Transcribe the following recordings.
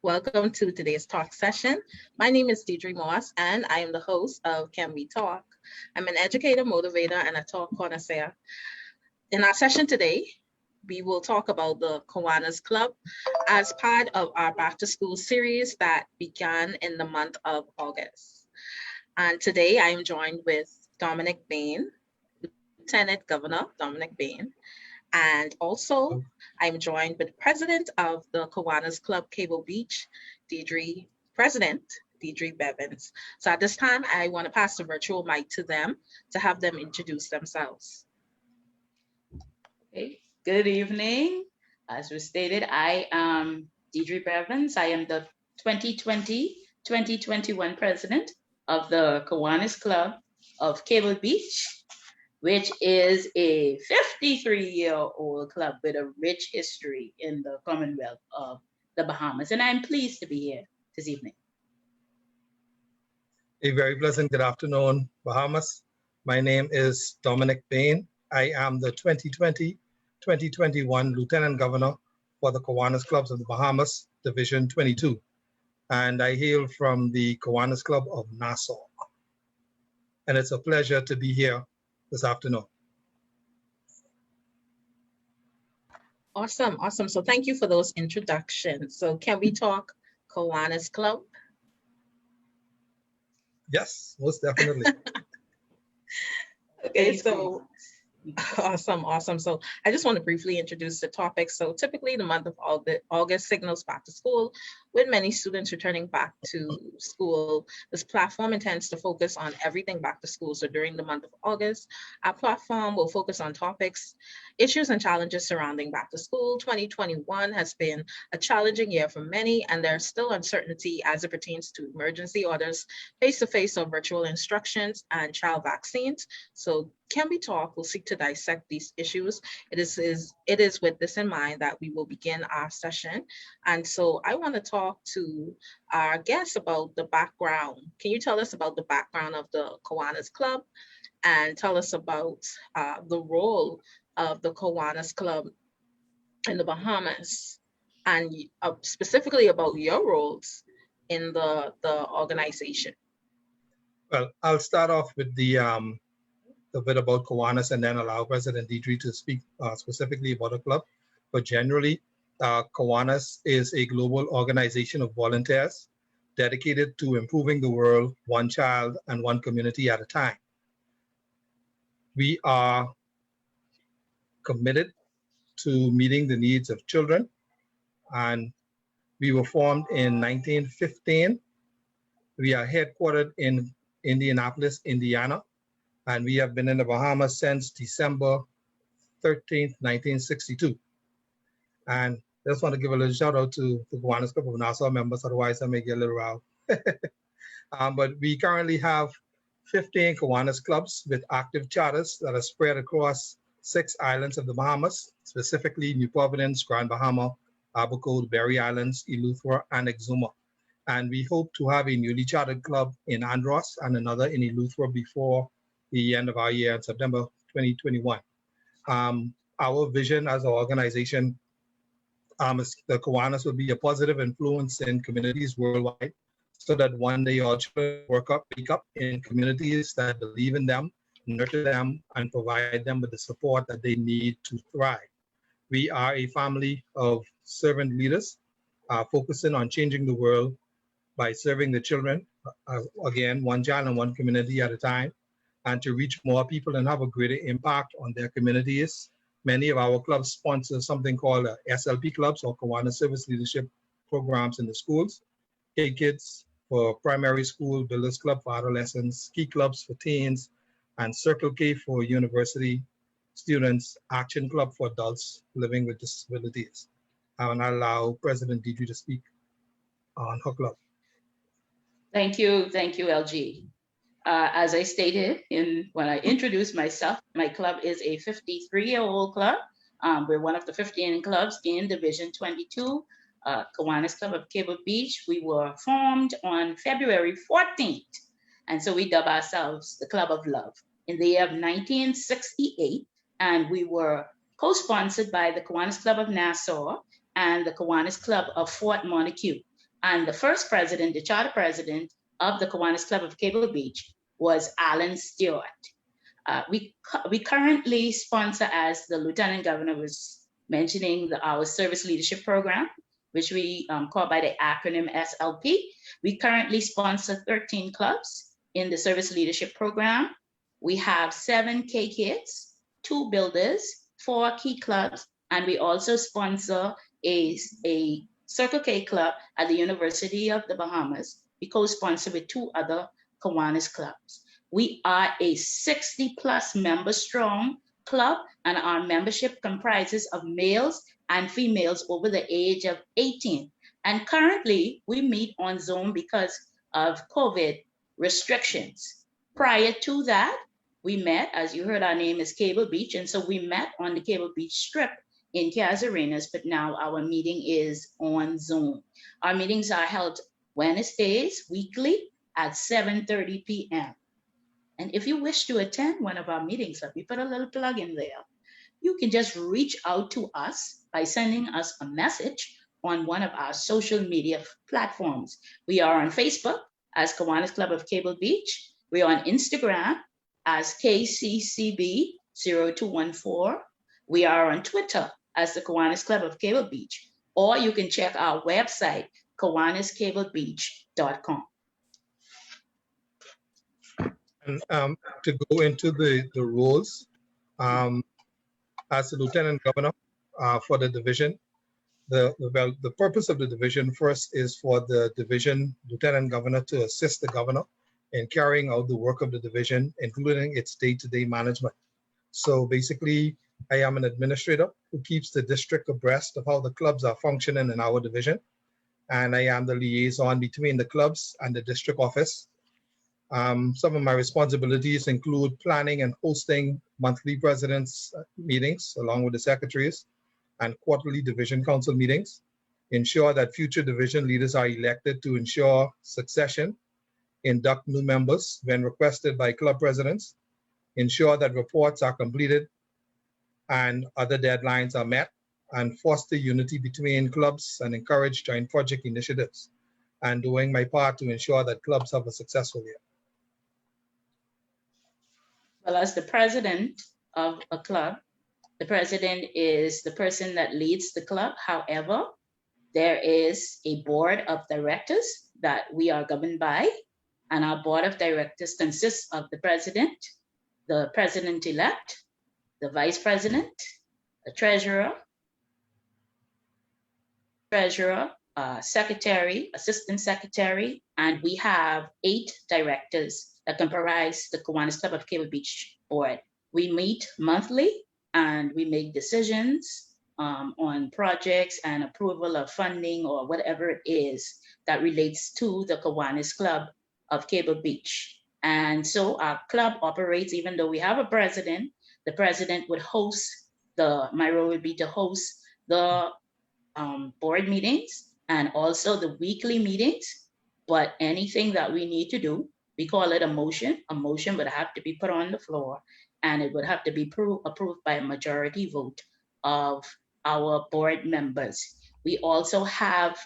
Welcome to today's talk session. My name is Deidre Moss, and I am the host of Can We Talk? I'm an educator, motivator, and a talk connoisseur. In our session today, we will talk about the Kiwanis Club as part of our Back to School series that began in the month of August. And today I am joined with Dominic Bain, Lieutenant Governor Dominic Bain. And also, I'm joined with the president of the Kiwanis Club Cable Beach, Deidre, President Deidre Bevans. So at this time, I want to pass the virtual mic to them to have them introduce themselves. Okay. Good evening. As was stated, I am Deidre Bevans. I am the 2020-2021 president of the Kiwanis Club of Cable Beach, which is a 53-year-old club with a rich history in the Commonwealth of the Bahamas. And I'm pleased to be here this evening. A very pleasant good afternoon, Bahamas. My name is Dominic Bain. I am the 2020-2021 Lieutenant Governor for the Kiwanis Clubs of the Bahamas, Division 22. And I hail from the Kiwanis Club of Nassau. And it's a pleasure to be here this afternoon. Awesome. So thank you for those introductions. So can we talk Kiwanis Club? Yes, most definitely. Okay, so awesome. So I just want to briefly introduce the topic. So typically the month of August signals back to school. With many students returning back to school, this platform intends to focus on everything back to school. So during the month of August, our platform will focus on topics, issues, and challenges surrounding back to school. 2021 has been a challenging year for many, and there's still uncertainty as it pertains to emergency orders, face-to-face or virtual instructions, and child vaccines. So Can We Talk will seek to dissect these issues. It is with this in mind that we will begin our session. And so I want to talk to our guests about the background. Can you tell us about the background of the Kiwanis Club and tell us about the role of the Kiwanis Club in the Bahamas and specifically about your roles in the organization? Well, I'll start off with the bit about Kiwanis and then allow President Deidre to speak specifically about the club. But generally, Kiwanis is a global organization of volunteers dedicated to improving the world one child and one community at a time. We are committed to meeting the needs of children, and we were formed in 1915. We are headquartered in Indianapolis, Indiana, and we have been in the Bahamas since December 13th, 1962. And I just want to give a little shout out to the Kiwanis Club of Nassau members, otherwise I may get a little row. But we currently have 15 Kiwanis clubs with active charters that are spread across 6 islands of the Bahamas, specifically New Providence, Grand Bahama, Abaco, Berry Islands, Eleuthera, and Exuma. And we hope to have a newly chartered club in Andros and another in Eleuthera before the end of our year in September 2021. Our vision as an organization is the Kiwanis will be a positive influence in communities worldwide so that one day all children wake up in communities that believe in them, nurture them, and provide them with the support that they need to thrive. We are a family of servant leaders focusing on changing the world by serving the children, again, one child and one community at a time, and to reach more people and have a greater impact on their communities. Many of our clubs sponsor something called SLP clubs or Kiwanis Service Leadership programs in the schools. K-Kids for primary school, Builders Club for adolescents, Key Clubs for teens, and Circle K for university students, Action Club for adults living with disabilities. And I allow President Deidre to speak on her club. Thank you, LG. As I stated when I introduced myself, my club is a 53-year-old club. We're one of the 15 clubs in Division 22, Kiwanis Club of Cable Beach. We were formed on February 14th. And so we dub ourselves the Club of Love in the year of 1968. And we were co-sponsored by the Kiwanis Club of Nassau and the Kiwanis Club of Fort Montague. And the first president, the charter president of the Kiwanis Club of Cable Beach was Alan Stewart. We currently sponsor, as the Lieutenant Governor was mentioning, our service leadership program, which we call by the acronym SLP. We currently sponsor 13 clubs in the service leadership program. We have 7 K kids, 2 builders, 4 key clubs, and we also sponsor a Circle K club at the University of the Bahamas. We co-sponsor with 2 other Kiwanis clubs. We are a 60+ member strong club, and our membership comprises of males and females over the age of 18. And currently we meet on Zoom because of COVID restrictions. Prior to that, we met, as you heard, our name is Cable Beach, and so we met on the Cable Beach Strip in Casarenas, but now our meeting is on Zoom. Our meetings are held Wednesdays weekly at 7:30 p.m. And if you wish to attend one of our meetings, let me put a little plug in there. You can just reach out to us by sending us a message on one of our social media platforms. We are on Facebook as Kiwanis Club of Cable Beach. We are on Instagram as KCCB0214. We are on Twitter as the Kiwanis Club of Cable Beach, or you can check our website, kiwaniscablebeach.com. And to go into the roles, as the Lieutenant Governor for the division, the purpose of the division first is for the division Lieutenant Governor to assist the governor in carrying out the work of the division, including its day-to-day management. So basically, I am an administrator who keeps the district abreast of how the clubs are functioning in our division. And I am the liaison between the clubs and the district office. Some of my responsibilities include planning and hosting monthly presidents' meetings along with the secretaries and quarterly division council meetings, ensure that future division leaders are elected to ensure succession, induct new members when requested by club presidents, ensure that reports are completed and other deadlines are met, and foster unity between clubs and encourage joint project initiatives, and doing my part to ensure that clubs have a successful year. Well, as the president of a club, the president is the person that leads the club. However, there is a board of directors that we are governed by, and our board of directors consists of the president-elect, the vice president, the treasurer, secretary, assistant secretary, and we have 8 directors that comprise the Kiwanis Club of Cable Beach board. We meet monthly and we make decisions on projects and approval of funding or whatever it is that relates to the Kiwanis Club of Cable Beach. And so our club operates, even though we have a president, the president would host my role would be to host the board meetings and also the weekly meetings. But anything that we need to do, we call it a motion. A motion would have to be put on the floor and it would have to be approved by a majority vote of our board members. We also have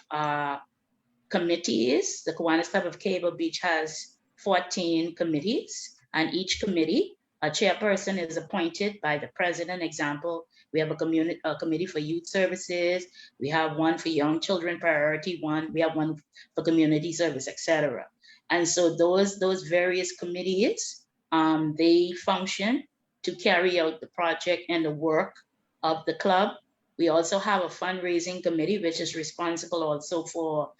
committees. The Kiwanis Club of Cable Beach has 14 committees, and each committee, a chairperson is appointed by the president. Example, we have a committee for youth services. We have one for young children priority one. We have one for community service, etc. And so those various committees, they function to carry out the project and the work of the club. We also have a fundraising committee, which is responsible also for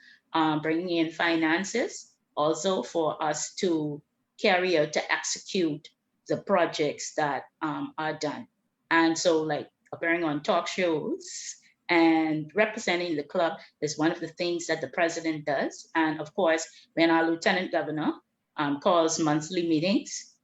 bringing in finances, also for us to carry out, to execute the projects that are done. And so, like, appearing on talk shows and representing the club is one of the things that the president does. And of course, when our lieutenant governor calls monthly meetings,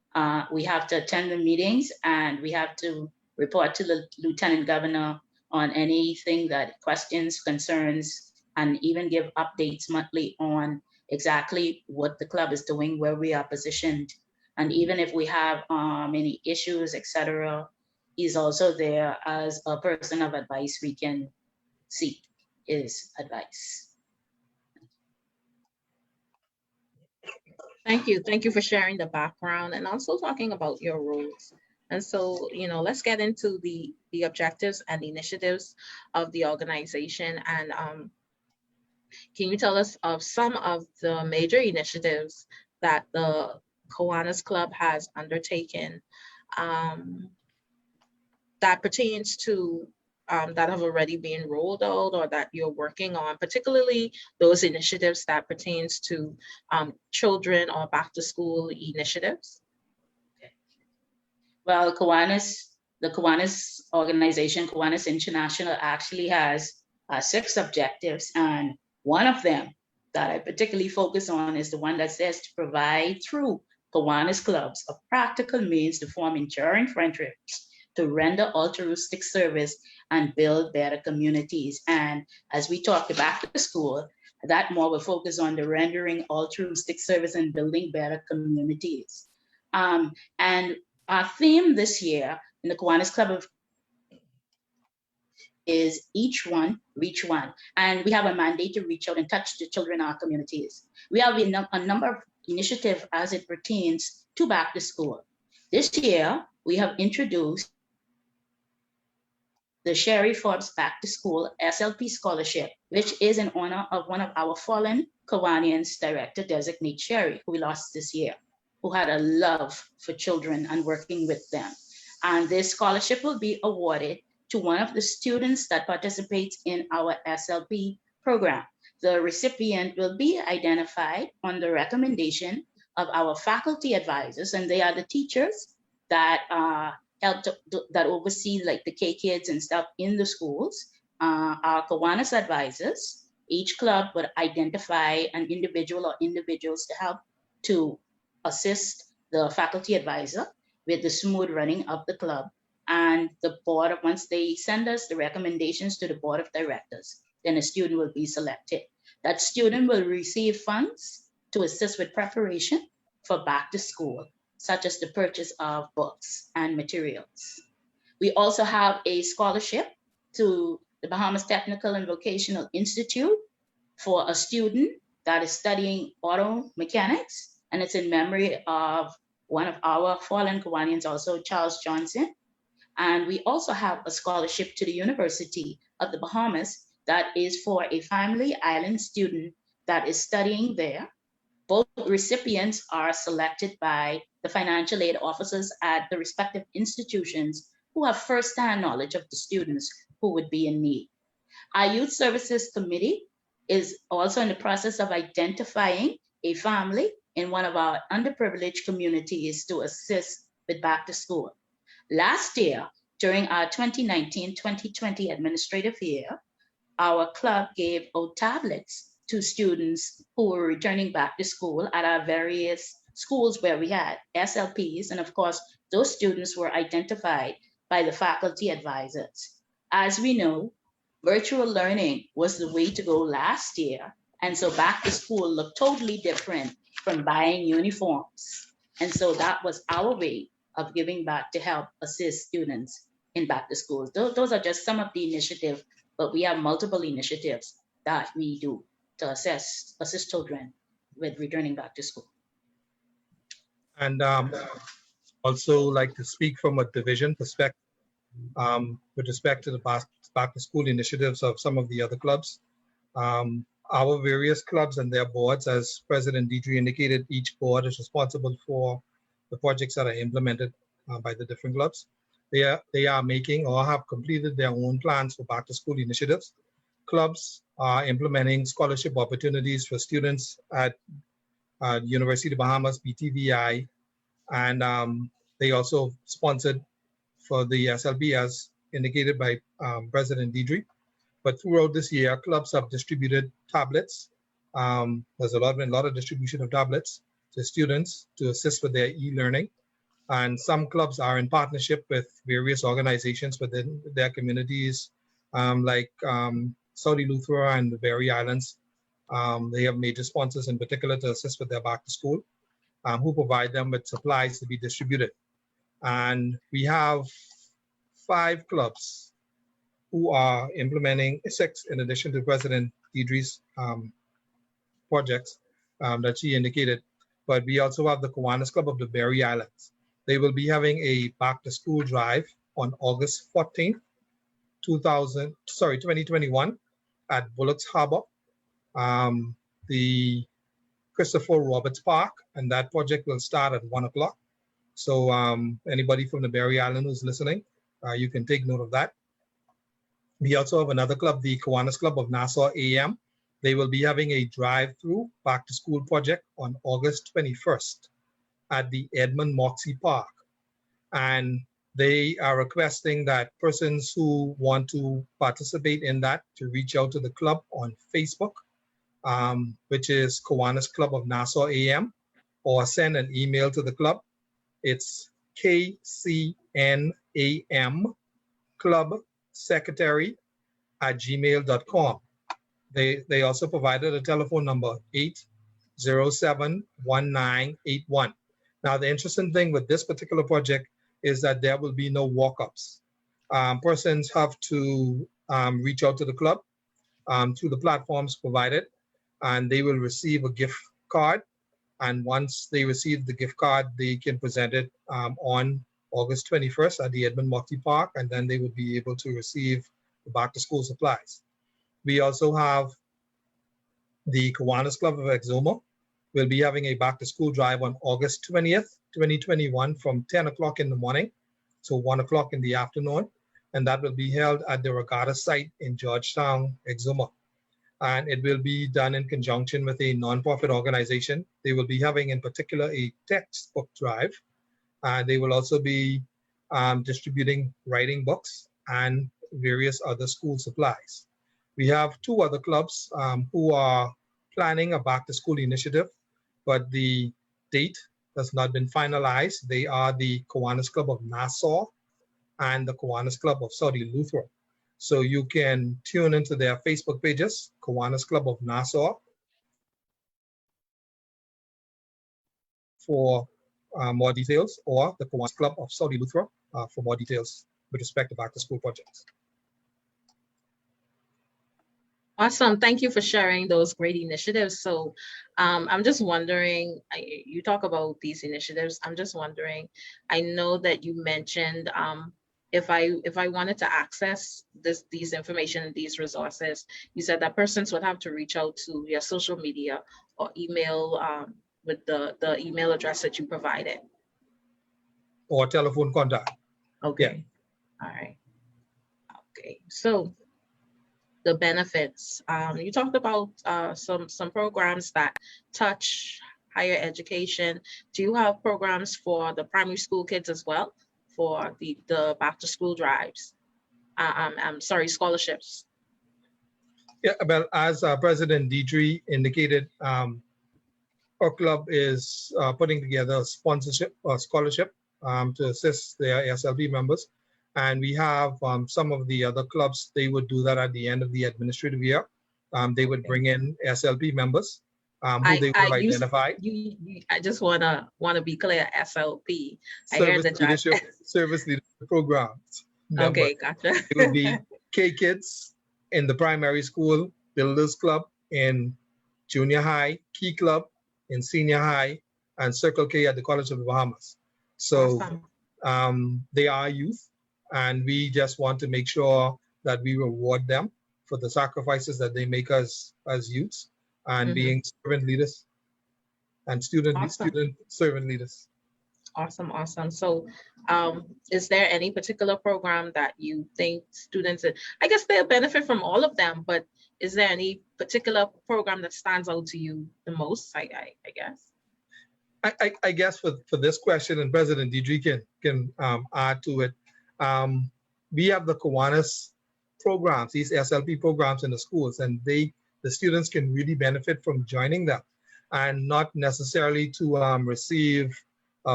we have to attend the meetings and we have to report to the lieutenant governor on anything that questions, concerns, and even give updates monthly on exactly what the club is doing, where we are positioned. And even if we have any issues, etc., he's also there as a person of advice we can seek his advice. Thank you. Thank you for sharing the background and also talking about your roles. And so, let's get into the objectives and the initiatives of the organization. And can you tell us of some of the major initiatives that the Kiwanis Club has undertaken um, that pertains to that have already been rolled out or that you're working on, particularly those initiatives that pertains to children or back to school initiatives? Well, the Kiwanis organization, Kiwanis International, actually has 6 objectives. And one of them that I particularly focus on is the one that says to provide through Kiwanis clubs a practical means to form enduring friendships, to render altruistic service and build better communities. And as we talked back to school, that more will focus on the rendering altruistic service and building better communities. And our theme this year in the Kiwanis Club is each one, reach one. And we have a mandate to reach out and touch the children in our communities. We have a number of initiatives as it pertains to back to school. This year, we have introduced the Sherry Forbes Back to School SLP Scholarship, which is in honor of one of our fallen Kiwanians, Director Designate Sherry, who we lost this year, who had a love for children and working with them. And this scholarship will be awarded to one of the students that participates in our SLP program. The recipient will be identified on the recommendation of our faculty advisors, and they are the teachers that that oversee like the K kids and stuff in the schools. Our Kiwanis advisors, each club would identify an individual or individuals to help to assist the faculty advisor with the smooth running of the club. And the board, once they send us the recommendations to the board of directors, then a student will be selected. That student will receive funds to assist with preparation for back to school, such as the purchase of books and materials. We also have a scholarship to the Bahamas Technical and Vocational Institute for a student that is studying auto mechanics, and it's in memory of one of our fallen Kiwanians, also Charles Johnson. And we also have a scholarship to the University of the Bahamas that is for a family island student that is studying there. Both recipients are selected by the financial aid officers at the respective institutions who have firsthand knowledge of the students who would be in need. Our Youth Services Committee is also in the process of identifying a family in one of our underprivileged communities to assist with back to school. Last year, during our 2019-2020 administrative year, our club gave out tablets to students who were returning back to school at our various schools where we had SLPs. And of course, those students were identified by the faculty advisors. As we know, virtual learning was the way to go last year. And so back to school looked totally different from buying uniforms. And so that was our way of giving back to help assist students in back to school. Those are just some of the initiatives, but we have multiple initiatives that we do to assist children with returning back to school. And also like to speak from a division perspective with respect to the back to school initiatives of some of the other clubs. Our various clubs and their boards, as President Deidre indicated, each board is responsible for the projects that are implemented by the different clubs. They are making or have completed their own plans for back to school initiatives. Clubs are implementing scholarship opportunities for students at University of the Bahamas, BTVI, and they also sponsored for the SLB as indicated by President Deidre. But throughout this year, clubs have distributed tablets. There's a lot of distribution of tablets to students to assist with their e-learning. And some clubs are in partnership with various organizations within their communities, like Saudi Luthra and the Berry Islands. They have major sponsors in particular to assist with their back to school, who provide them with supplies to be distributed. And we have 5 clubs who are implementing 6 in addition to President Deidre's projects that she indicated. but we also have the Kiwanis Club of the Berry Islands. They will be having a back to school drive on August 14th, 2021 at Bullocks Harbor, the Christopher Roberts Park, and that project will start at 1 o'clock. So anybody from the Berry Island who's listening, you can take note of that. We also have another club, the Kiwanis Club of Nassau AM. They will be having a drive-through back to school project on August 21st at the Edmund Moxie Park. And they are requesting that persons who want to participate in that to reach out to the club on Facebook, which is Kiwanis Club of Nassau AM, or send an email to the club. It's KCNAM Club Secretary at gmail.com. They also provided a telephone number, 807-1981. Now, the interesting thing with this particular project is that there will be no walk-ups. Persons have to reach out to the club through the platforms provided, and they will receive a gift card. And once they receive the gift card, they can present it on August 21st at the Edmund Moxie Park, and then they would be able to receive the back-to-school supplies. We also have the Kiwanis Club of Exuma. We'll be having a back-to-school drive on August 20th, 2021 from 10 o'clock in the morning to 1 o'clock in the afternoon, and that will be held at the Regatta site in Georgetown, Exuma. And it will be done in conjunction with a nonprofit organization. They will be having in particular a textbook drive. They will also be distributing writing books and various other school supplies. We have two other clubs who are planning a back to school initiative, but the date has not been finalized. They are the Kiwanis Club of Nassau and the Kiwanis Club of Saudi Lutheran. So you can tune into their Facebook pages, Kiwanis Club of Nassau, for more details, or the Kiwanis Club of Saudi Lutheran for more details with respect to back to school projects. Awesome. Thank you for sharing those great initiatives. So I'm just wondering, you talk about these initiatives. I'm just wondering, I know that you mentioned if I wanted to access these information and these resources, you said that persons would have to reach out to your social media or email with the email address that you provided. Or telephone contact. Okay. Yeah. All right. Okay. So the benefits. You talked about some programs that touch higher education. Do you have programs for the primary school kids as well for the back to school drives? I'm sorry, scholarships. Yeah, well, as President Deidre indicated, our club is putting together a sponsorship or scholarship to assist their SLP members. And we have some of the other clubs, they would do that at the end of the administrative year. They would bring in SLP members who they would have identified. I just wanna be clear, SLP. Service leadership programs. Okay, gotcha. It would be K Kids in the primary school, Builders Club in junior high, Key Club in senior high, and Circle K at the College of the Bahamas. So awesome. They are youth. And we just want to make sure that we reward them for the sacrifices that they make us as youths and being servant leaders and student servant leaders. Awesome, awesome. So is there any particular program that you think students, I guess they'll benefit from all of them, but is there any particular program that stands out to you the most, I guess? I guess for this question, and President Deidre can add to it, we have the Kiwanis programs, these SLP programs in the schools, and the students can really benefit from joining them, and not necessarily to receive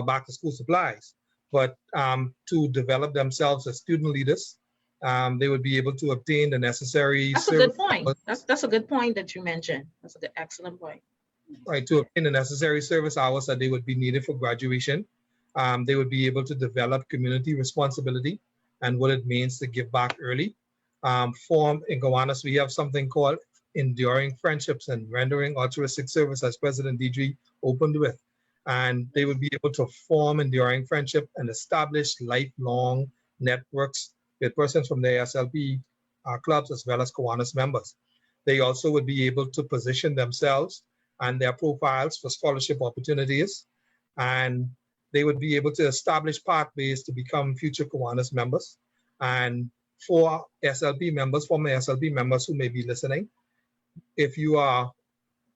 back to school supplies, but to develop themselves as student leaders. They would be able to obtain the necessary. That's a good point. That's a good point that you mentioned. That's an excellent point. Right, to obtain the necessary service hours that they would be needed for graduation. They would be able to develop community responsibility and what it means to give back early. In Kiwanis, we have something called Enduring Friendships and Rendering Altruistic Service, as President Deidre opened with. and they would be able to form enduring friendship and establish lifelong networks with persons from the SLP clubs as well as Kiwanis members. They also would be able to position themselves and their profiles for scholarship opportunities, and they would be able to establish pathways to become future Kiwanis members. And for SLP members, former SLP members who may be listening, if you are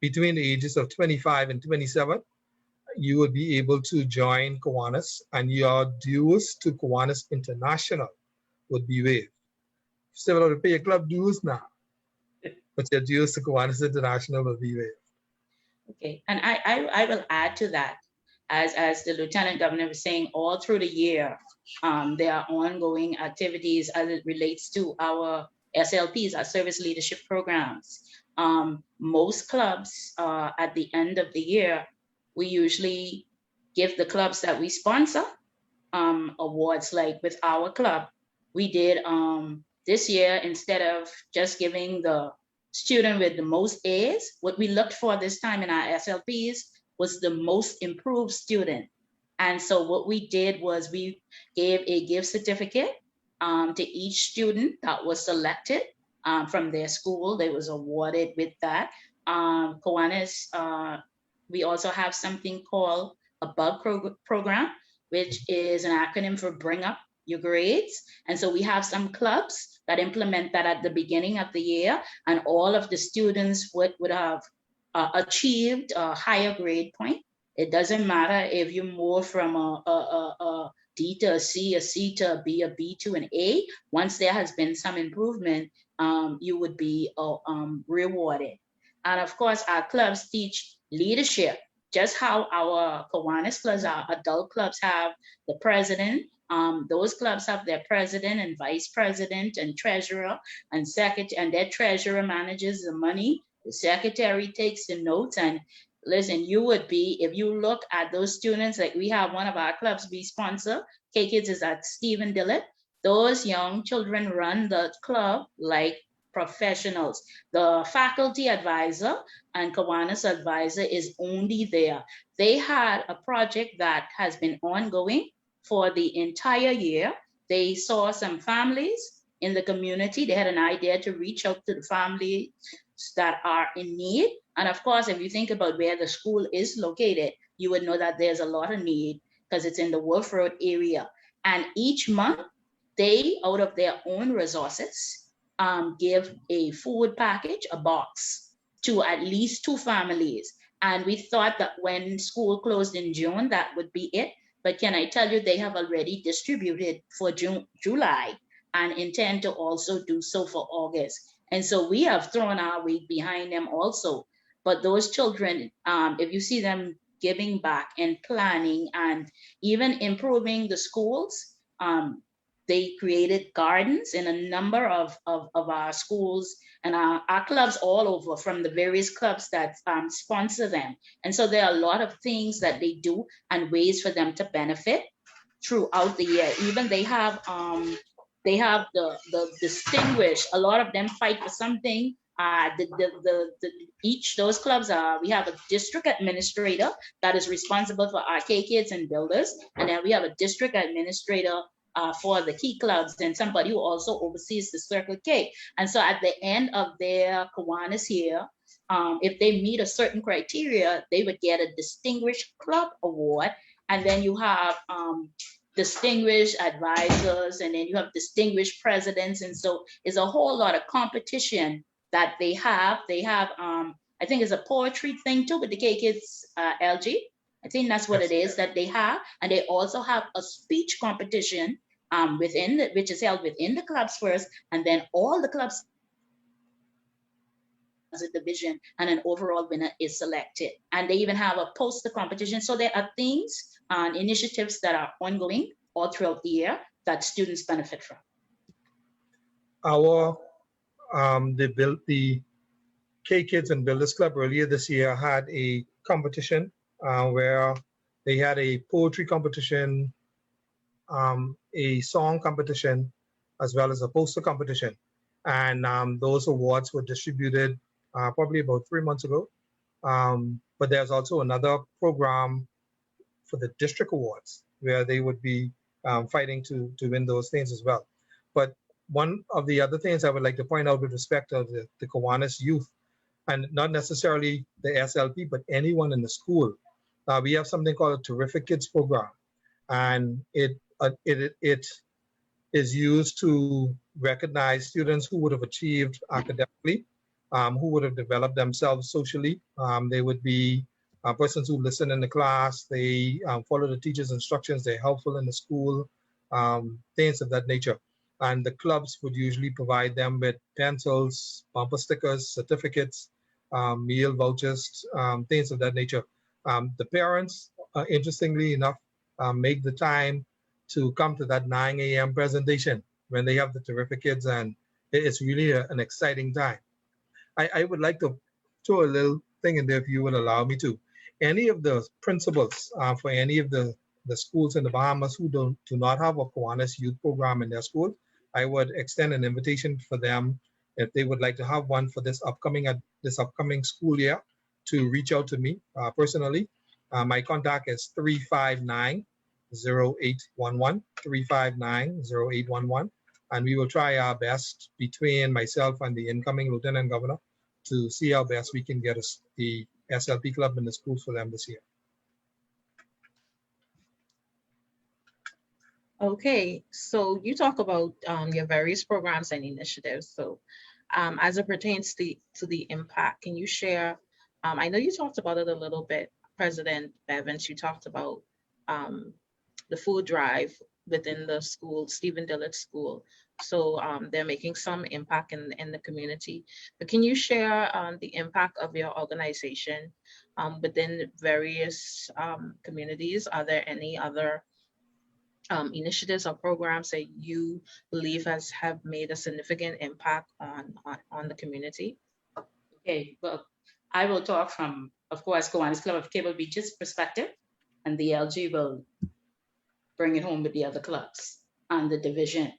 between the ages of 25 and 27, you would be able to join Kiwanis, and your dues to Kiwanis International would be waived. Still have to pay your club dues now, but your dues to Kiwanis International will be waived. Okay, and I will add to that, as the Lieutenant Governor was saying, all through the year, there are ongoing activities as it relates to our SLPs, our service leadership programs. Most clubs, at the end of the year, we usually give the clubs that we sponsor awards. Like with our club, we did this year, instead of just giving the student with the most A's, what we looked for this time in our SLPs was the most improved student. And so what we did was we gave a gift certificate to each student that was selected from their school. They was awarded with that. Kiwanis, we also have something called a BUG program, which is an acronym for Bring Up Your Grades. And so we have some clubs that implement that at the beginning of the year, and all of the students would have achieved a higher grade point. It doesn't matter if you move from a D to a C to a B, a B to an A. Once there has been some improvement, you would be rewarded. And of course, our clubs teach leadership, just how our Kiwanis clubs, our adult clubs, have the president. Those clubs have their president and vice president and treasurer and secretary, and their treasurer manages the money. The secretary takes the notes. And listen, you would be, if you look at those students, like we have one of our clubs we sponsor, K-Kids is at Stephen Dillett. Those young children run the club like professionals. The faculty advisor and Kiwanis advisor is only there. They had a project that has been ongoing for the entire year. They saw some families in the community. They had an idea to reach out to the families that are in need. And of course, if you think about where the school is located, you would know that there's a lot of need because it's in the Wolf Road area. And each month, they, out of their own resources, give a food package, a box, to at least 2 families. And we thought that when school closed in June, that would be it. But can I tell you, they have already distributed for July and intend to also do so for August. And so we have thrown our weight behind them also. But those children, if you see them giving back and planning and even improving the schools, they created gardens in a number of our schools and our clubs all over, from the various clubs that sponsor them. And so there are a lot of things that they do and ways for them to benefit throughout the year. Even they have the distinguished, a lot of them fight for something. Each those clubs we have a district administrator that is responsible for our K-Kids and builders, and then we have a district administrator for the key clubs, and somebody who also oversees the Circle K. And so at the end of their Kiwanis here, if they meet a certain criteria, they would get a distinguished club award. And then you have distinguished advisors, and then you have distinguished presidents. And so it's a whole lot of competition that they have. They have, I think it's a poetry thing too with the K-Kids LG. I think that's what it is that they have. And they also have a speech competition which is held within the clubs first, and then all the clubs as a division, and an overall winner is selected. And they even have a poster competition. So there are things and initiatives that are ongoing all throughout the year that students benefit from. The K-Kids and Builders Club earlier this year had a competition where they had a poetry competition, a song competition, as well as a poster competition. And those awards were distributed probably about 3 months ago. But there's also another program for the district awards, where they would be fighting to win those things as well. But one of the other things I would like to point out with respect to the Kiwanis youth, and not necessarily the SLP, but anyone in the school, we have something called a Terrific Kids program, and it is used to recognize students who would have achieved academically, who would have developed themselves socially. They would be persons who listen in the class, they follow the teacher's instructions, they're helpful in the school, things of that nature. And the clubs would usually provide them with pencils, bumper stickers, certificates, meal vouchers, things of that nature. The parents, interestingly enough, make the time to come to that 9 a.m. presentation when they have the Terrific Kids, and it's really an exciting time. I would like to throw a little thing in there, if you would allow me to. Any of the principals for any of the schools in the Bahamas who do not have a Kiwanis youth program in their school, I would extend an invitation for them, if they would like to have one for this upcoming school year, to reach out to me personally. My contact is 359-0811, 359-0811. And we will try our best between myself and the incoming Lieutenant Governor to see how best we can get the SLP club in the schools for them this year. Okay, so you talk about your various programs and initiatives. So as it pertains to the impact, can you share, I know you talked about it a little bit, President Bevans, you talked about the food drive within the school, Stephen Dillard School. So they're making some impact in the community. But can you share the impact of your organization within various communities? Are there any other initiatives or programs that you believe have made a significant impact on the community? Okay, well, I will talk from, of course, Kiwanis Club of Cable Beach's perspective, and the LG will bring it home with the other clubs and the division.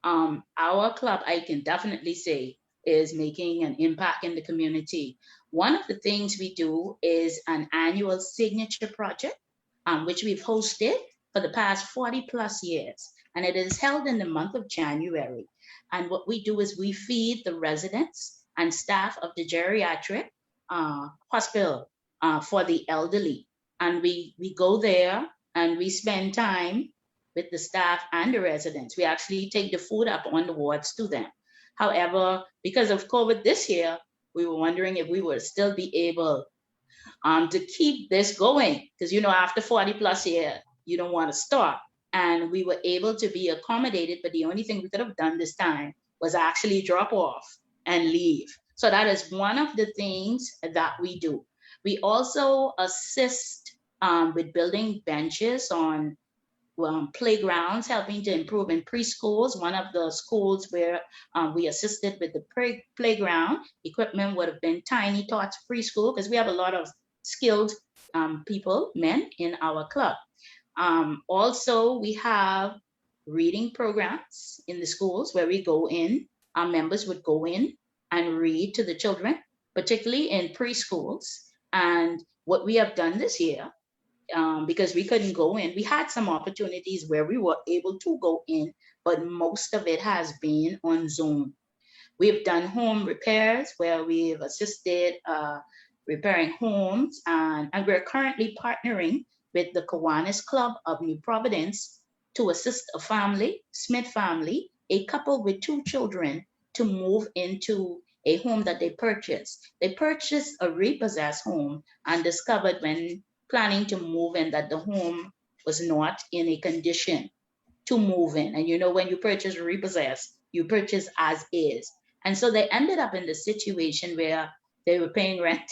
Our club, I can definitely say, is making an impact in the community. One of the things we do is an annual signature project, which we've hosted for the past 40 plus years. And it is held in the month of January. And what we do is we feed the residents and staff of the geriatric hospital for the elderly. And we go there and we spend time with the staff and the residents. We actually take the food up on the wards to them. However, because of COVID this year, we were wondering if we would still be able to keep this going. Because, you know, after 40 plus years, you don't want to stop. And we were able to be accommodated, but the only thing we could have done this time was actually drop off and leave. So that is one of the things that we do. We also assist with building benches on playgrounds, helping to improve in preschools. One of the schools where we assisted with the playground equipment would have been Tiny Tots Preschool, because we have a lot of skilled people, men in our club. Also, we have reading programs in the schools where we go in, our members would go in and read to the children, particularly in preschools. And what we have done this year, because we couldn't go in, we had some opportunities where we were able to go in, but most of it has been on Zoom. We've done home repairs where we've assisted repairing homes, and we're currently partnering with the Kiwanis Club of New Providence to assist a family, Smith family, a couple with 2 children, to move into a home that they purchased. They purchased a repossessed home and discovered when planning to move in that the home was not in a condition to move in. And you know, when you purchase repossessed, you purchase as is. And so they ended up in the situation where they were paying rent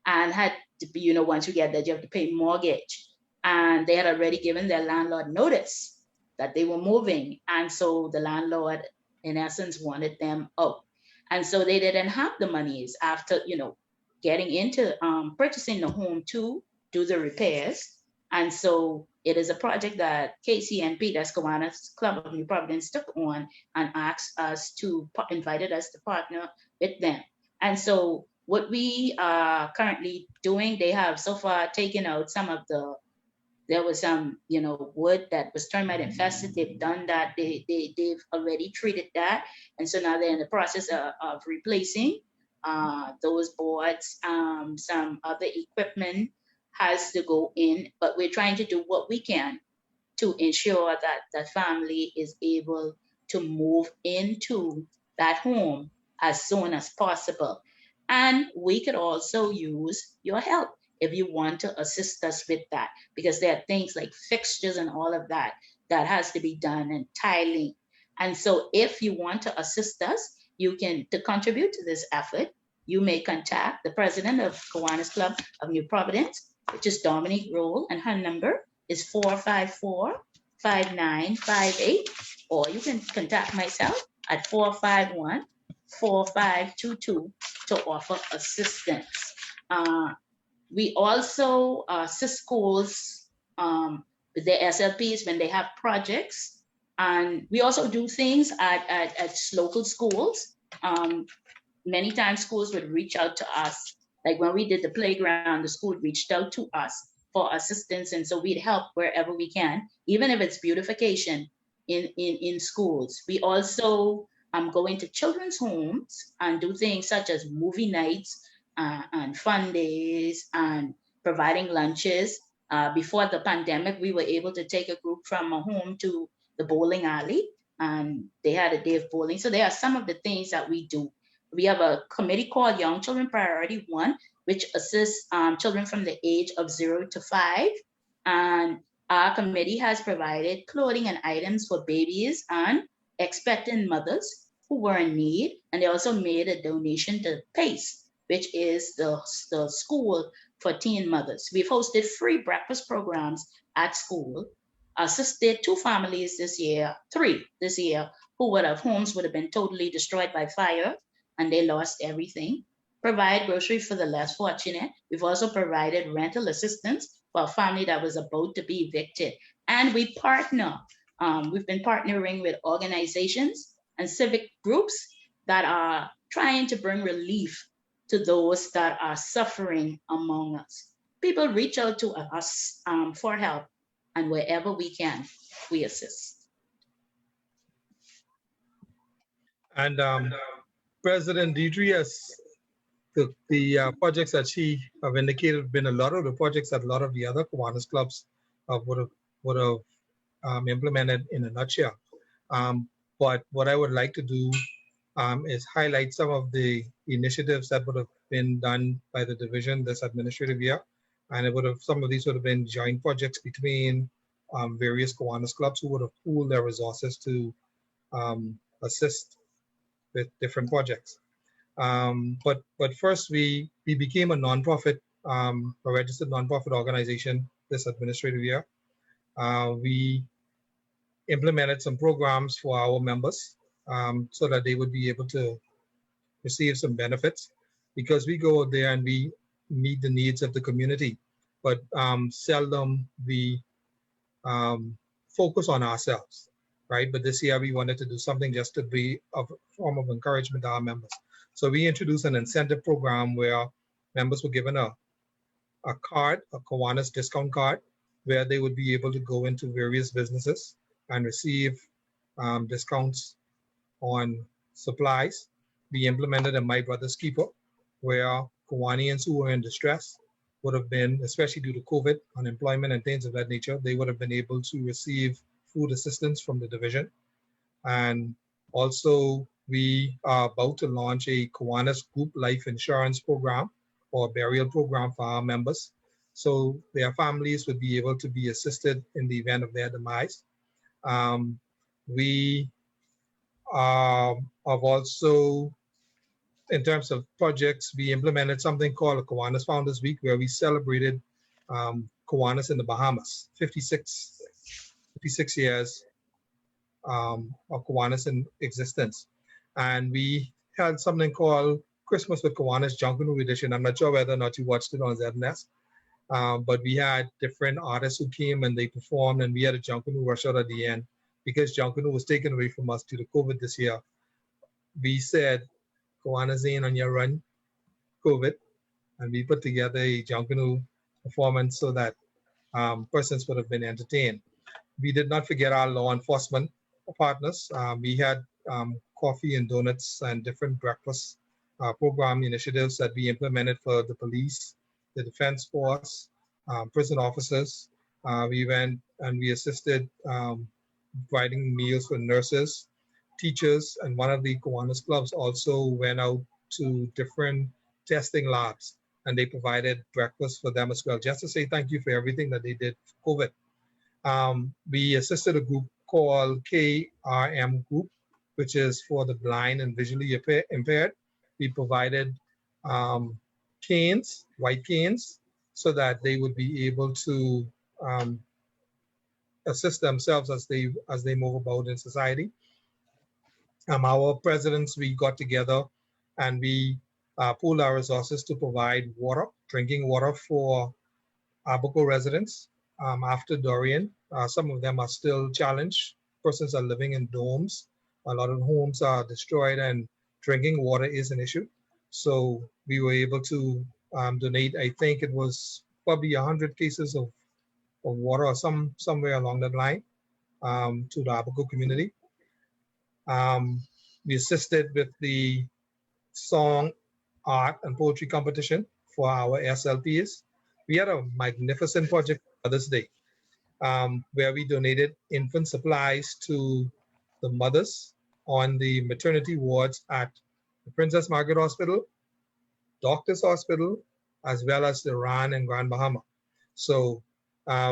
and had to be, you know, once you get that, you have to pay mortgage. And they had already given their landlord notice that they were moving. And so the landlord, in essence, wanted them out. And so they didn't have the monies after, you know, getting into purchasing the home to do the repairs. And so it is a project that KCNP, that's Kiwanis Club of New Providence, took on and asked us to, invited us to partner with them. And so what we are currently doing, they have so far taken out some of the There was some, wood that was termite infested. They've done that. They've already treated that. And so now they're in the process of replacing those boards. Some other equipment has to go in, but we're trying to do what we can to ensure that the family is able to move into that home as soon as possible. And we could also use your help if you want to assist us with that, because there are things like fixtures and all of that that has to be done, and tiling. And so if you want to assist us, you can, to contribute to this effort, you may contact the president of Kiwanis Club of New Providence, which is Dominic Roll, and her number is 454-5958, or you can contact myself at 451-4522 to offer assistance. We also assist schools with their SLPs when they have projects, and we also do things at local schools. Many times schools would reach out to us, like when we did the playground, the school reached out to us for assistance, and so we'd help wherever we can, even if it's beautification in schools. We also go into children's homes and do things such as movie nights and fun days and providing lunches. Before the pandemic, we were able to take a group from a home to the bowling alley, and they had a day of bowling. So there are some of the things that we do. We have a committee called Young Children Priority 1, which assists children from the age of 0 to 5. And our committee has provided clothing and items for babies and expectant mothers who were in need. And they also made a donation to PACE, which is the school for teen mothers. We've hosted free breakfast programs at school, assisted 2 families this year, 3 this year, who homes would have been totally destroyed by fire, and they lost everything. Provide groceries for the less fortunate. We've also provided rental assistance for a family that was about to be evicted. And we partner. We've been partnering with organizations and civic groups that are trying to bring relief to those that are suffering among us. People reach out to us for help, and wherever we can, we assist. And President Deidre, has the projects that she have indicated have been a lot of the projects that a lot of the other Kiwanis clubs would have implemented in a nutshell. But what I would like to do is highlight some of the initiatives that would have been done by the division this administrative year. And some of these would have been joint projects between various Kiwanis clubs who would have pooled their resources to assist with different projects. But first, we became a nonprofit, a registered nonprofit organization this administrative year. We implemented some programs for our members so that they would be able to receive some benefits, because we go out there and we meet the needs of the community, but seldom we focus on ourselves, right? But this year we wanted to do something just to be a form of encouragement to our members. So we introduced an incentive program where members were given a card, a Kiwanis discount card, where they would be able to go into various businesses and receive discounts on supplies. We implemented a My Brother's Keeper, where Kiwanians who were in distress would have been, especially due to COVID, unemployment and things of that nature, they would have been able to receive food assistance from the division. And also, we are about to launch a Kiwanis group life insurance program or burial program for our members, so their families would be able to be assisted in the event of their demise. We have also, in terms of projects, we implemented something called a Kiwanis Founders Week, where we celebrated Kiwanis in the Bahamas, 56 years of Kiwanis in existence. And we had something called Christmas with Kiwanis Junkanoo Edition. I'm not sure whether or not you watched it on ZNS, but we had different artists who came and they performed, and we had a Junkanoo rush out at the end. Because Junkanoo was taken away from us due to COVID this year, we said, Kiwanis ain't on your run, COVID, and we put together a Junkanoo performance so that persons would have been entertained. We did not forget our law enforcement partners. We had coffee and donuts and different breakfast program initiatives that we implemented for the police, the defense force, prison officers. We went and we assisted providing meals for nurses, teachers, and one of the Kiwanis clubs also went out to different testing labs and they provided breakfast for them as well, just to say thank you for everything that they did for COVID. We assisted a group called KRM Group, which is for the blind and visually impaired. We provided canes, white canes, so that they would be able to assist themselves as they move about in society. Our presidents, we got together and we pooled our resources to provide water, drinking water for Abaco residents after Dorian. Some of them are still challenged. Persons are living in domes. A lot of homes are destroyed and drinking water is an issue. So we were able to donate, I think it was probably 100 cases of water or somewhere along that line to the Abaco community. We assisted with the song, art, and poetry competition for our SLPs. We had a magnificent project for Mother's Day where we donated infant supplies to the mothers on the maternity wards at the Princess Margaret Hospital, Doctors Hospital, as well as the Iran and Grand Bahama. So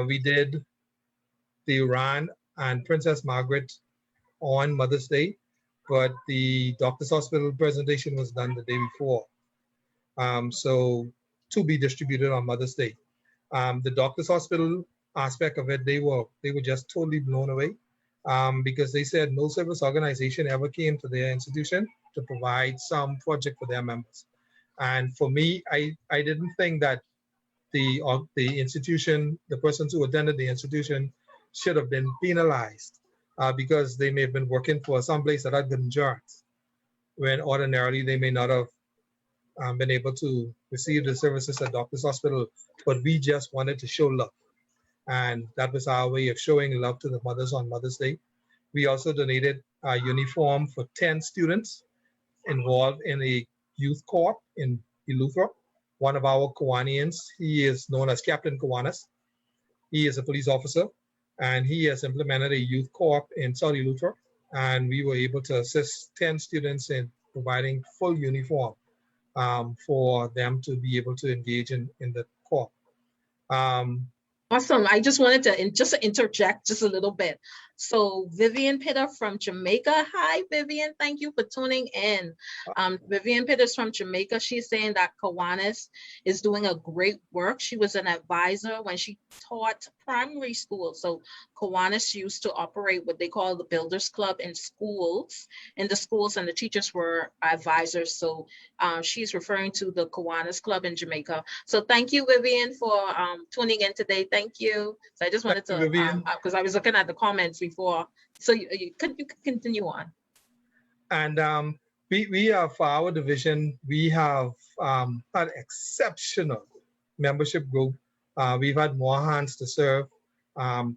we did the Iran and Princess Margaret on Mother's Day, but the Doctors Hospital presentation was done the day before. So to be distributed on Mother's Day. The Doctors Hospital aspect of it, they were just totally blown away because they said no service organization ever came to their institution to provide some project for their members. And for me, I didn't think that the institution, the persons who attended the institution should have been penalized because they may have been working for some place that had good insurance, when ordinarily they may not have been able to receive the services at Doctors Hospital, but we just wanted to show love. And that was our way of showing love to the mothers on Mother's Day. We also donated a uniform for 10 students involved in a youth corps in Eleuthera. One of our Kiwanians, he is known as Captain Kiwanis. He is a police officer and he has implemented a youth corps in South Eleuthera. And we were able to assist 10 students in providing full uniform for them to be able to engage in the corps. Awesome. I just wanted to just interject just a little bit. So Vivian Pitter from Jamaica. Hi, Vivian. Thank you for tuning in. Vivian Pitter's from Jamaica. She's saying that Kiwanis is doing a great work. She was an advisor when she taught primary school. So Kiwanis used to operate what they call the Builders Club in the schools, and the teachers were advisors. So she's referring to the Kiwanis Club in Jamaica. So thank you, Vivian, for tuning in today. Thank you. So I just wanted to, because I was looking at the comments before. So you could continue on. And we have, for our division, we have had exceptional membership group. We've had more hands to serve,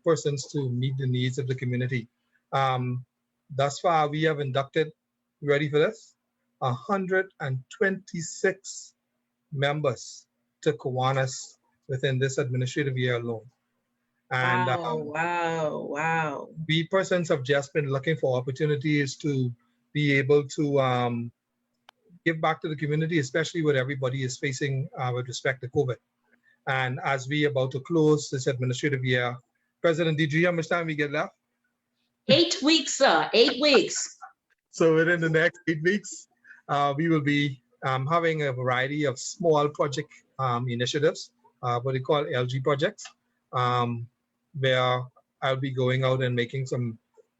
persons to meet the needs of the community. Thus far, we have inducted, ready for this, 126 members to Kiwanis within this administrative year alone. And wow. We persons have just been looking for opportunities to be able to give back to the community, especially what everybody is facing with respect to COVID. And as we about to close this administrative year, President Deidre, how much time we get left? 8 weeks, sir. 8 weeks. So within the next 8 weeks, we will be having a variety of small project initiatives, what they call LG projects, where I'll be going out and making some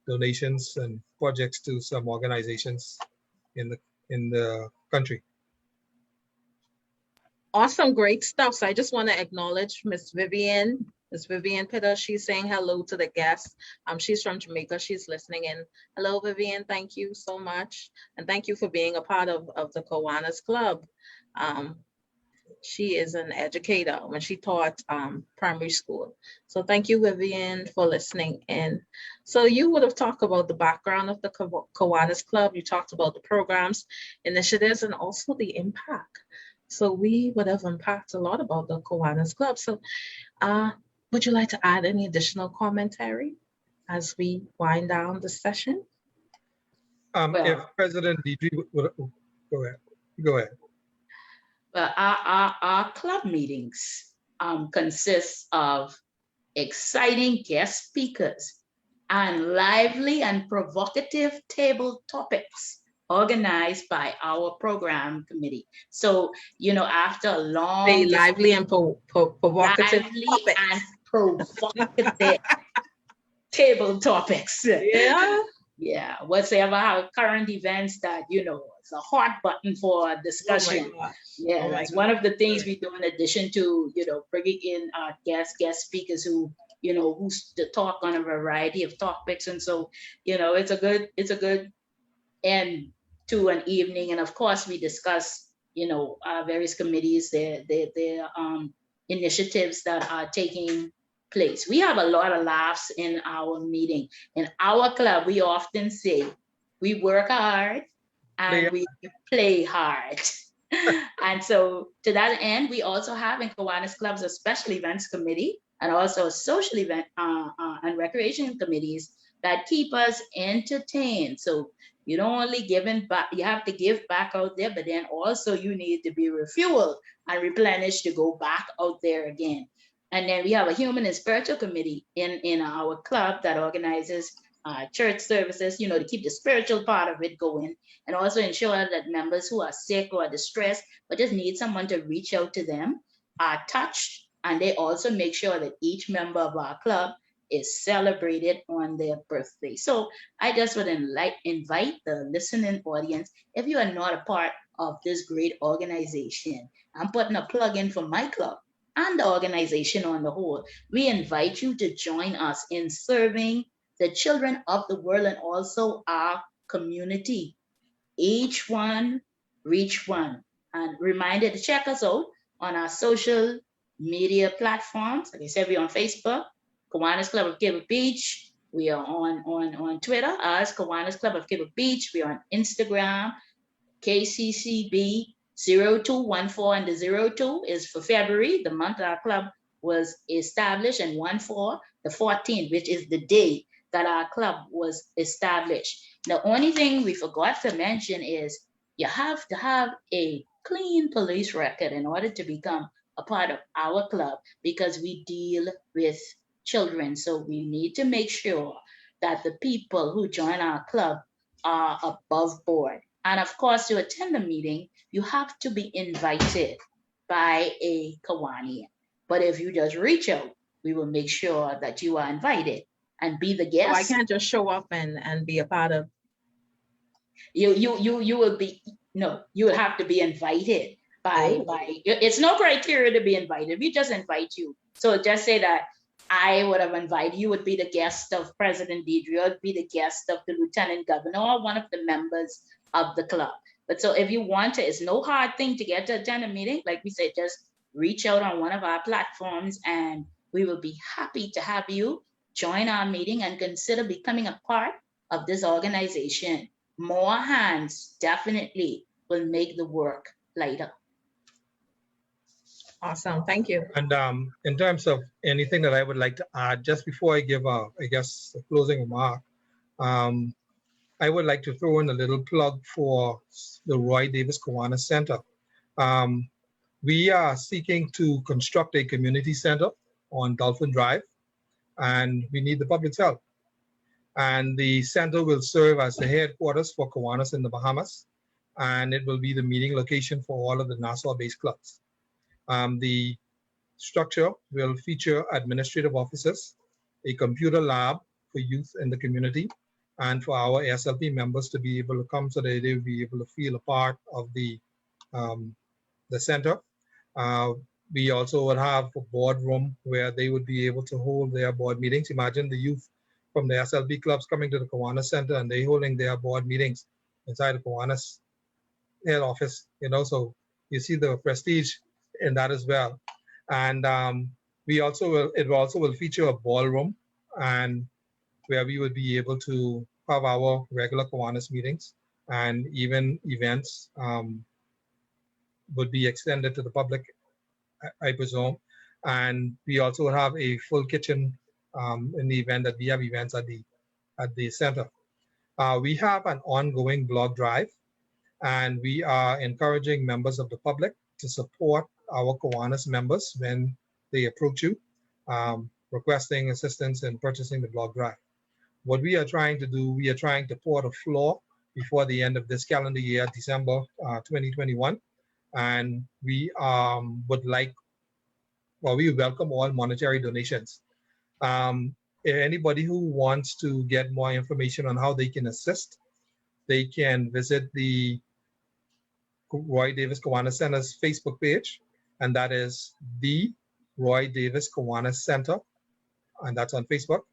donations and projects to some organizations in the country. Awesome, great stuff. So I just want to acknowledge Miss Vivian Pitter. She's saying hello to the guests. She's from Jamaica. She's listening in. Hello, Vivian. Thank you so much. And thank you for being a part of the Kiwanis Club. She is an educator when she taught primary school. So thank you, Vivian, for listening in. So you would have talked about the background of the Kiwanis Club. You talked about the programs, initiatives, and also the impact. So we would have unpacked a lot about the Kiwanis Club. So would you like to add any additional commentary as we wind down the session? If President Deidre would go ahead. Go ahead. Well, our club meetings consist of exciting guest speakers and lively and provocative table topics organized by our program committee. So, you know, after a long... Very lively and provocative topics. And provocative table topics. Yeah. Yeah, whatsoever our current events that, you know, it's a hot button for discussion. That's one of the things we do in addition to, you know, bringing in guest speakers who, you know, who talk on a variety of topics. And so, you know, it's a good end to an evening. And of course, we discuss, you know, various committees, their initiatives that are taking place. We have a lot of laughs in our meeting. In our club, we often say we work hard and we play hard. And so to that end, we also have in Kiwanis Clubs a special events committee and also a social event and recreation committees that keep us entertained. So you don't only give back, you have to give back out there, but then also you need to be refueled and replenished to go back out there again. And then we have a human and spiritual committee in our club that organizes church services, you know, to keep the spiritual part of it going and also ensure that members who are sick or distressed or just need someone to reach out to them are touched. And they also make sure that each member of our club is celebrated on their birthday. So I just would invite the listening audience, if you are not a part of this great organization, I'm putting a plug in for my club and the organization on the whole. We invite you to join us in serving the children of the world and also our community. Each one, reach one. And reminder to check us out on our social media platforms. Like I said, we're on Facebook, Kiwanis Club of Kiva Beach. We are on Twitter as Kiwanis Club of Kiva Beach. We are on Instagram, KCCB 0214, and the 02 is for February, the month our club was established, and 14, the 14th, which is the day that our club was established. The only thing we forgot to mention is you have to have a clean police record in order to become a part of our club because we deal with children. So we need to make sure that the people who join our club are above board. And of course, to attend the meeting, you have to be invited by a Kiwanian. But if you just reach out, we will make sure that you are invited and be the guest. Oh, I can't just show up and be a part of. You will be, no, you will have to be invited by, it's no criteria to be invited. We just invite you. So just say that I would have invited you, would be the guest of President Deidre, would be the guest of the Lieutenant Governor or one of the members of the club. But so if you want to, it's no hard thing to get to attend a meeting. Like we said, just reach out on one of our platforms and we will be happy to have you join our meeting and consider becoming a part of this organization. More hands definitely will make the work lighter. Awesome, thank you. And in terms of anything that I would like to add, just before I give, I guess, a closing remark, I would like to throw in a little plug for the Roy Davis Kiwanis Center. We are seeking to construct a community center on Dolphin Drive, and we need the public's help. And the center will serve as the headquarters for Kiwanis in the Bahamas, and it will be the meeting location for all of the Nassau-based clubs. The structure will feature administrative offices, a computer lab for youth in the community, and for our SLP members to be able to come so that they will be able to feel a part of the center. We also would have a boardroom where they would be able to hold their board meetings. Imagine the youth from the SLP clubs coming to the Kiwanis Center and they holding their board meetings inside the Kiwanis head office, you know, so you see the prestige in that as well. And we also will, it also will feature a ballroom, and where we would be able to have our regular Kiwanis meetings, and even events would be extended to the public, I presume. And we also have a full kitchen in the event that we have events at the center. We have an ongoing blog drive, and we are encouraging members of the public to support our Kiwanis members when they approach you, requesting assistance in purchasing the blog drive. What we are trying to do, we are trying to pour the floor before the end of this calendar year, December 2021. And we would like, well, we welcome all monetary donations. Anybody who wants to get more information on how they can assist, they can visit the Roy Davis Kiwanis Center's Facebook page, and that is the Roy Davis Kiwanis Center, and that's on Facebook.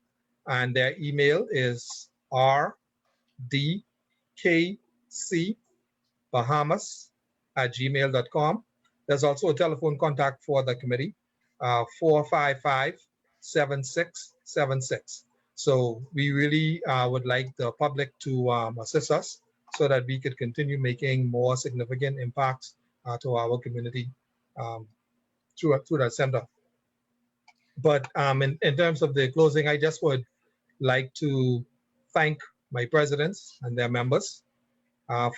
And their email is rdkcbahamas@gmail.com. There's also a telephone contact for the committee, 455-7676. So we really would like the public to assist us so that we could continue making more significant impacts to our community through that center. But in terms of the closing, I just would like to thank my presidents and their members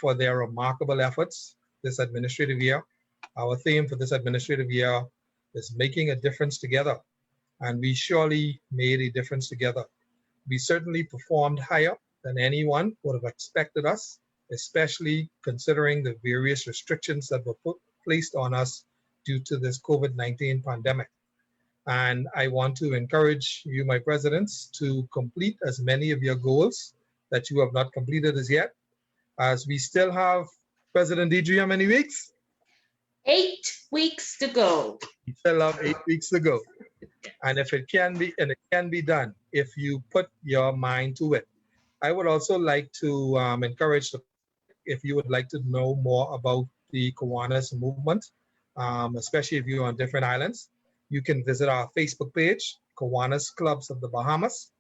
for their remarkable efforts this administrative year. Our theme for this administrative year is making a difference together, and we surely made a difference together. We certainly performed higher than anyone would have expected us, especially considering the various restrictions that were placed on us due to this COVID-19 pandemic. And I want to encourage you, my presidents, to complete as many of your goals that you have not completed as yet, as we still have, President Deidre, how many weeks? 8 weeks to go. We still have 8 weeks to go. And if it can be, and it can be done, if you put your mind to it. I would also like to encourage, if you would like to know more about the Kiwanis movement, especially if you're on different islands, you can visit our Facebook page, Kiwanis Clubs of the Bahamas.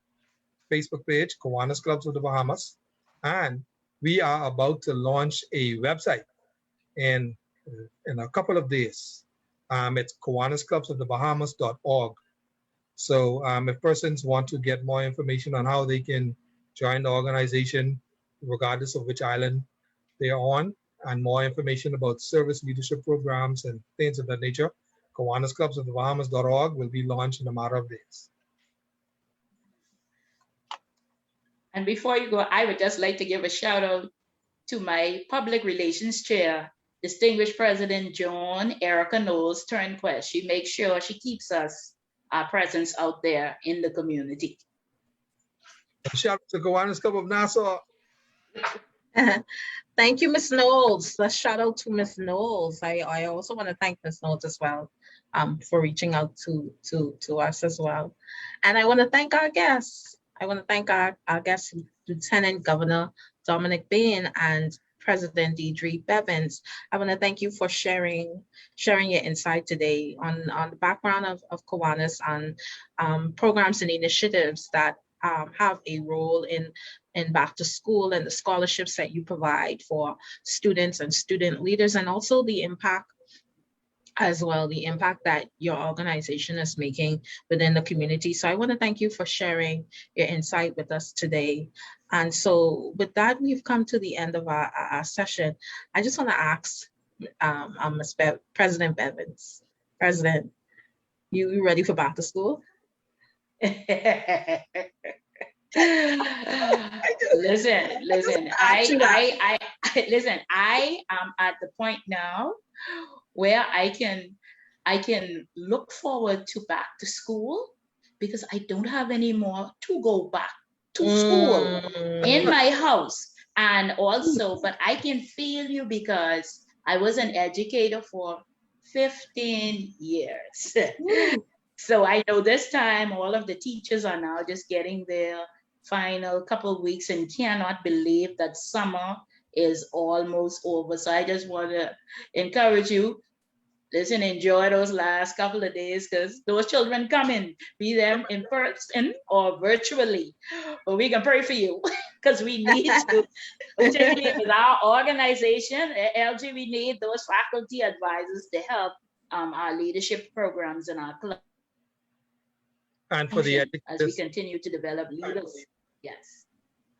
Facebook page, Kiwanis Clubs of the Bahamas. And we are about to launch a website in a couple of days. It's KiwanisClubsOfTheBahamas.org. So if persons want to get more information on how they can join the organization, regardless of which island they are on, and more information about service leadership programs and things of that nature, KiwanisClubsOfTheBahamas.org will be launched in a matter of days. And before you go, I would just like to give a shout out to my public relations chair, distinguished President Joan Erica Knowles Turnquest. She makes sure she keeps us, our presence out there in the community. Shout out to Kiwanis Club of Nassau. Thank you, Ms. Knowles. Let's shout out to Ms. Knowles. I also want to thank Ms. Knowles as well for reaching out to us as well. And I want to thank our guests. I want to thank our guests, Lieutenant Governor Dominic Bain and President Deidre Bevans. I want to thank you for sharing your insight today on the background of Kiwanis, on programs and initiatives that have a role in back to school, and the scholarships that you provide for students and student leaders, and also the impact as well, the impact that your organization is making within the community. So I want to thank you for sharing your insight with us today. And so with that, we've come to the end of our session. I just want to ask President Bevans. President, you ready for back to school? Listen, I am at the point now where I can look forward to back to school, because I don't have any more to go back to school in my house. And also, but I can feel you, because I was an educator for 15 years. So I know this time all of the teachers are now just getting their final couple of weeks and cannot believe that summer is almost over. So I just want to encourage you, listen, enjoy those last couple of days because those children coming, be them in person or virtually. But we can pray for you because we need to, particularly with our organization, LG, we need those faculty advisors to help our leadership programs in our club. And for the As we educators, continue to develop leaders. Yes.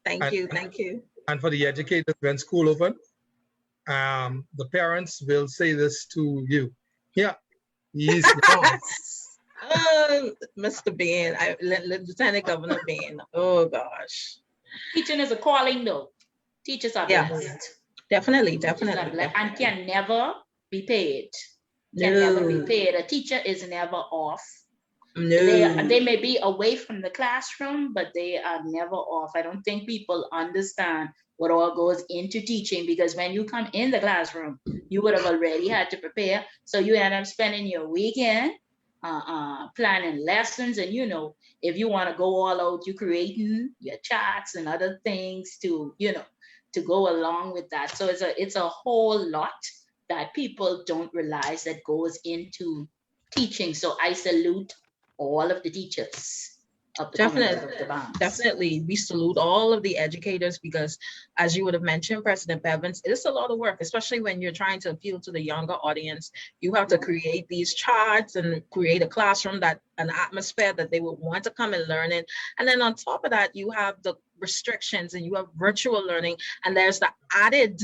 Thank you. and for the educators, when school open, the parents will say this to you. Yeah, he's Mr. Bain, Lieutenant Governor Bain. Oh gosh. Teaching is a calling though. Teachers are blessed. Definitely. And can never be paid. No. Never be paid. A teacher is never off. No. They may be away from the classroom, but they are never off. I don't think people understand what all goes into teaching, because when you come in the classroom, you would have already had to prepare. So you end up spending your weekend planning lessons. And if you want to go all out, you're creating your charts and other things to go along with that. So it's a whole lot that people don't realize that goes into teaching. So I salute all of the teachers of the Definitely. We salute all of the educators because, as you would have mentioned, President Bevans, it is a lot of work, especially when you're trying to appeal to the younger audience. You have to create these charts and create a classroom, an atmosphere that they would want to come and learn in. And then on top of that, you have the restrictions and you have virtual learning, and there's the added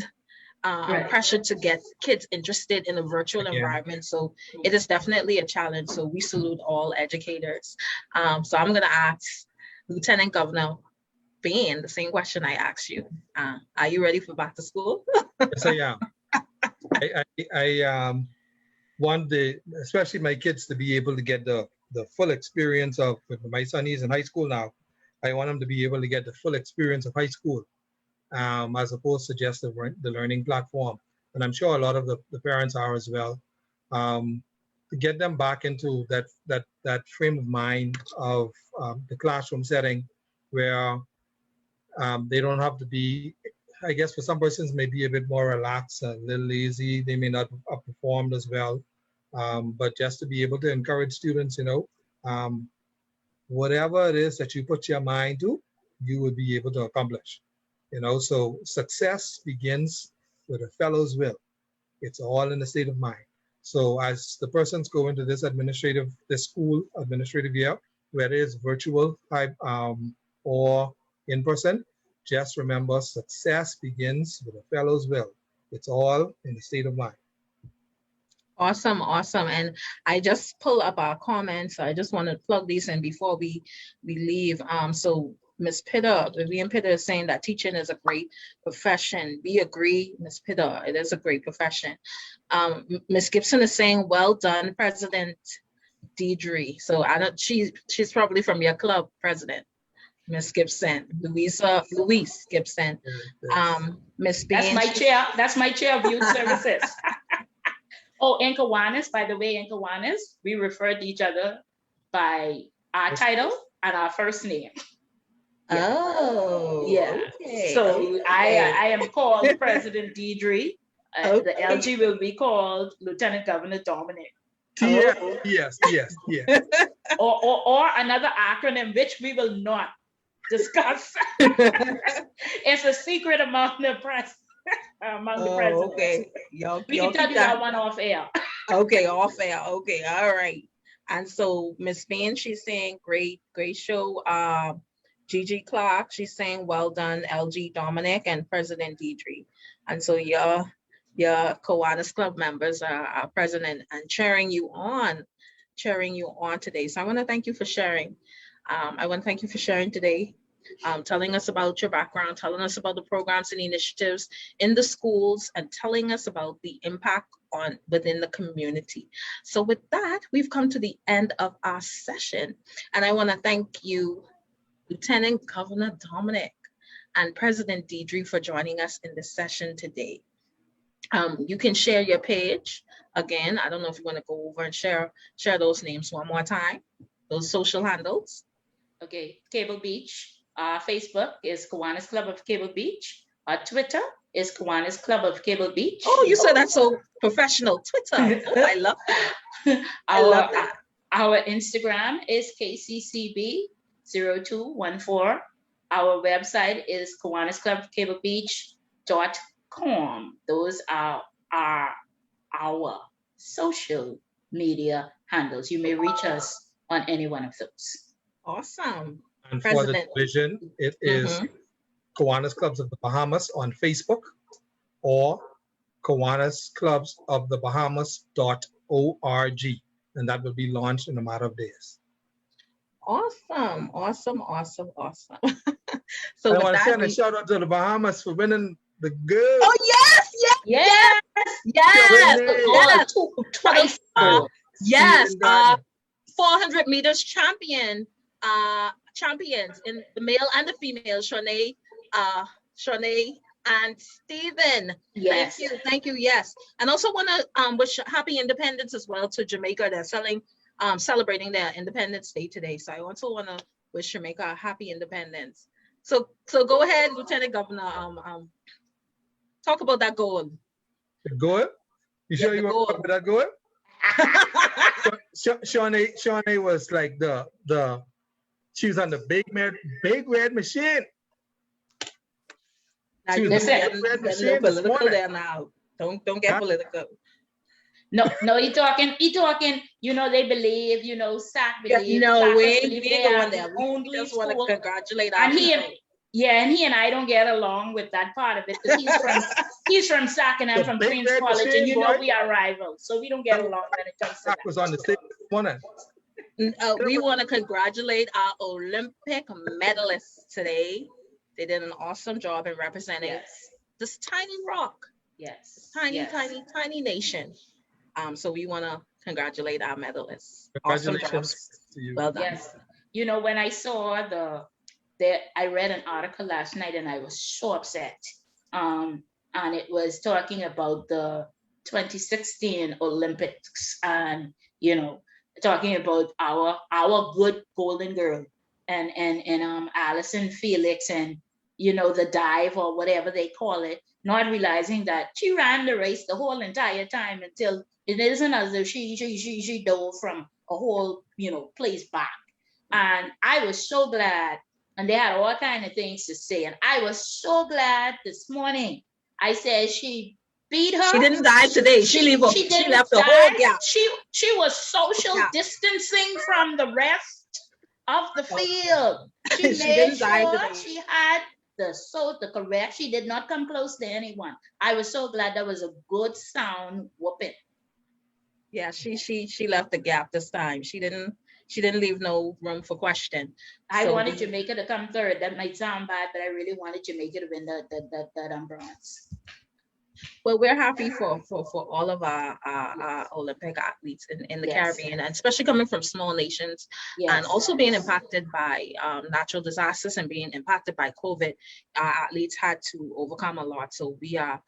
pressure to get kids interested in a virtual environment. So it is definitely a challenge. So we salute all educators. So I'm going to ask Lieutenant Governor Bain the same question I asked you. Are you ready for back to school? Yes, I am. I want especially my kids to be able to get the full experience of, my son is in high school now. I want him to be able to get the full experience of high school. As opposed to just the learning platform. And I'm sure a lot of the parents are as well. To get them back into that frame of mind of the classroom setting where they don't have to be, I guess for some persons may be a bit more relaxed, a little lazy, they may not have performed as well. But just to be able to encourage students, whatever it is that you put your mind to, you would be able to accomplish. So success begins with a fellow's will. It's all in the state of mind. So as the persons go into this school administrative year, whether it's virtual type or in person, just remember success begins with a fellow's will. It's all in the state of mind. Awesome. And I just pull up our comments. I just want to plug these in before we leave. So Ms. Pitter, Vivian Pitter is saying that teaching is a great profession. We agree, Ms. Pitter, it is a great profession. Ms. Gibson is saying, well done, President Deidre. So she's probably from your club, President, Ms. Gibson, Louise Gibson. Ms. Bain. That's my chair of youth services. Oh, in Kiwanis, by the way, in Kiwanis, we refer to each other by our title and our first name. Oh, yeah. Okay. So I am called President Deidre. The LG will be called Lieutenant Governor Dominic. Yes. or another acronym which we will not discuss. It's a secret among the press. Among the presidents. Okay. We can tell you that one off air. Okay, off air. Okay, all right. And so Miss Bain, she's saying great show. Gigi Clark, she's saying well done, LG Dominic and President Deidre. And so your Kiwanis Club members are present and cheering you on today. So I want to thank you for sharing. I want to thank you for sharing today, telling us about your background, telling us about the programs and initiatives in the schools, and telling us about the impact within the community. So with that, we've come to the end of our session. And I want to thank you, Lieutenant Governor Dominic and President Deidre, for joining us in this session today. You can share your page. Again, I don't know if you want to go over and share those names one more time, those social handles. Okay, Cable Beach. Facebook is Kiwanis Club of Cable Beach. Twitter is Kiwanis Club of Cable Beach. Oh, you said that's so professional. Twitter. Oh, I love that. Our Instagram is KCCB0214. Our website is KiwanisClubCableBeach.com. Those are our social media handles. You may reach us on any one of those. Awesome. And President. for the division, it is Kiwanis Clubs of the Bahamas on Facebook or KiwanisClubsOfTheBahamas.org. And that will be launched in a matter of days. Awesome. Awesome. Awesome. Awesome. So I want to send a shout out to the Bahamas for winning the good. Oh, yes. Yes. Yes. Yes. Twice. Yes. 400 meters champions in the male and the female, Shanae and Stephen. Yes. Thank you. Yes. And also want to wish happy independence as well to Jamaica. They're celebrating their Independence Day today. So I also want to wish Jamaica a happy independence. So go ahead, Lieutenant Governor. Talk about that goal. The goal? You sure you want to talk about that goal? Shawnee was like she was on the big red machine. Now you get political there now. Don't get political. No, he talking, you know, they believe, you know, SAC believe. We going there. We just want to congratulate our people. And he and I don't get along with that part of it because he's from SAC and I'm from Queens College, and you know we are rivals, so we don't get along when it comes to that. Was on the stage morning. We want to congratulate our Olympic medalists today. They did an awesome job in representing this tiny rock. Yes. Tiny nation. So we want to congratulate our medalists. Congratulations to you. Well done. Yes. You know, when I saw I read an article last night and I was so upset. And it was talking about the 2016 Olympics and, you know, talking about our good golden girl and Allison Felix and, you know, the dive or whatever they call it, not realizing that she ran the race the whole entire time until it isn't as though she dove from a whole, you know, place back. And I was so glad, and they had all kinds of things to say. And I was so glad this morning. I said she beat her. She didn't dive today. She left the whole gap. She was social distancing from the rest of the field. She made sure she had the correct. She did not come close to anyone. I was so glad that was a good sound whooping. Yeah, she left the gap this time. She didn't leave no room for question. I wanted Jamaica to come third. That might sound bad, but I really wanted Jamaica to win that bronze. Well, we're happy for all of our Olympic athletes in the Caribbean, and especially coming from small nations, and also being impacted by natural disasters and being impacted by COVID. Our athletes had to overcome a lot, so we are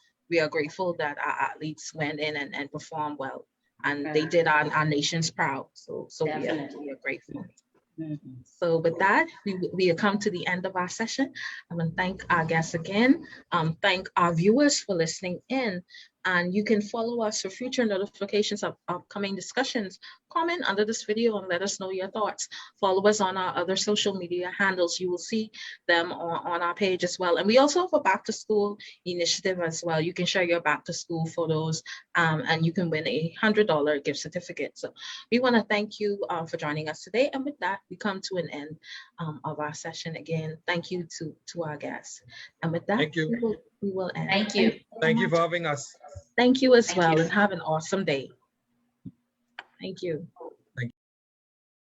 grateful that our athletes went in and performed well, and they did our nations proud. So we are grateful. Mm-hmm. So with that, we have come to the end of our session. I want to thank our guests again. Thank our viewers for listening in. And you can follow us for future notifications of upcoming discussions. Comment under this video and let us know your thoughts. Follow us on our other social media handles. You will see them on our page as well. And we also have a back to school initiative as well. You can share your back to school photos and you can win a $100 gift certificate. So we want to thank you for joining us today. And with that, we come to an end of our session. Again, thank you to our guests. And with that, we will end. Thank you. Thank you for having us. Thank you as well, and have an awesome day. Thank you.